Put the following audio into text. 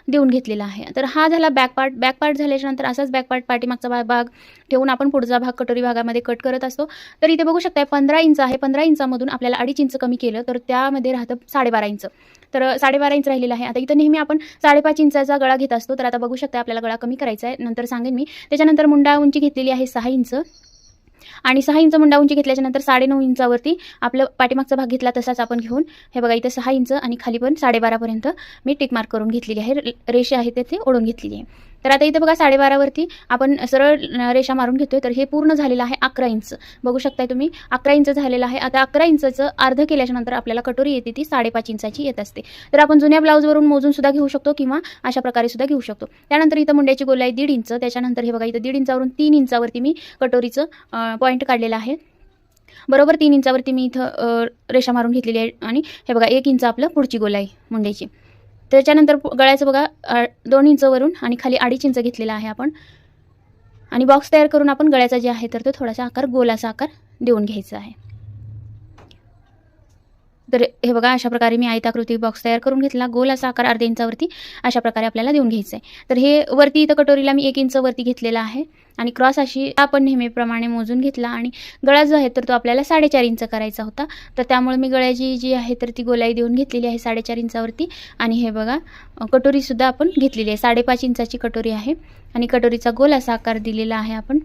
देऊन घेतलेला आहे. तर हा झाला बॅक पार्ट झाल्याच्यानंतर असाच बॅक पार्ट पाठीमागचा भाग ठेवून आपण पुढचा भाग कटोरी भागामध्ये कट करत असतो. तर इथे बघू शकता 15 इंच आहे. 15 इंचामधून आपल्याला 2.5 इंच कमी केलं तर त्यामध्ये राहतं 12.5 इंच. तर 12.5 इंच राहिलेलं आहे. आता इथं नेहमी आपण 5.5 इंचाचा गळा घेत असतो. तर आता बघू शकता आपल्याला गळा कमी करायचा आहे, नंतर सांगेन मी. त्याच्यानंतर मुंडा उंची घेतलेली आहे 6 इंच आणि 6 इंच मुंडा उंची घेतल्याच्यानंतर 9.5 इंचावरती आपलं पाठीमागचा भाग घेतला तसाच आपण घेऊन हे बघा इथे 6 इंच आणि खाली पण 12.5 पर्यंत मी टिक मार्क करून घेतलेली आहे. रेषा आहे ते ओढून घेतलेली आहे. तर आता इथे बघा 12.5 वरती आपण सरळ रेषा मारून घेतोय. तर हे पूर्ण झालेलं आहे 11 इंच. बघू शकताय तुम्ही 11 इंच झालेलं आहे. आता 11 इंचचं अर्ध केल्याच्यानंतर आपल्याला कटोरी येते ती 5.5 इंचाची येत असते. तर आपण जुन्या ब्लाऊजवरून मोजून सुद्धा घेऊ शकतो किंवा अशा प्रकारे सुद्धा घेऊ शकतो. त्यानंतर इथं मुंड्याची गोलाई 1.5 इंच. त्याच्यानंतर हे बघा इथं 1.5 इंचावरून 3 इंचावरती मी कटोरीचं पॉईंट काढलेला आहे. बरोबर 3 इंचावरती मी इथं रेषा मारून घेतलेली आहे आणि हे बघा 1 इंच आपलं पुढची गोलाई मुंड्याची. त्याच्यानंतर गळ्याचं बघा 2 इंचवरून आणि खाली 2.5 इंच घेतलेला आहे आपण आणि बॉक्स तयार करून आपण गळ्याचा जे आहे तर तो थोडासा आकार गोलाचा आकार देऊन घ्यायचा आहे. तर हे बघा अशा प्रकारे मी आयताकृती बॉक्स तयार करून घेतला. गोल असा आकार 1/2 इंचावरती अशा प्रकारे आपल्याला देऊन घ्यायचा आहे. तर हे वरती इथं कटोरीला मी 1 इंच वरती घेतलेला आहे आणि क्रॉस अशी आपण नेहमीप्रमाणे मोजून घेतला आणि गळा जो आहे तर तो आपल्याला 4.5 इंच करायचा होता. तर त्यामुळे मी गळ्याची जी आहे तर ती गोलाई देऊन घेतलेली आहे 4.5 इंचावरती आणि हे बघा कटोरीसुद्धा आपण घेतलेली आहे 5.5 इंचाची कटोरी आहे आणि कटोरीचा गोल असा आकार दिलेला आहे आपण.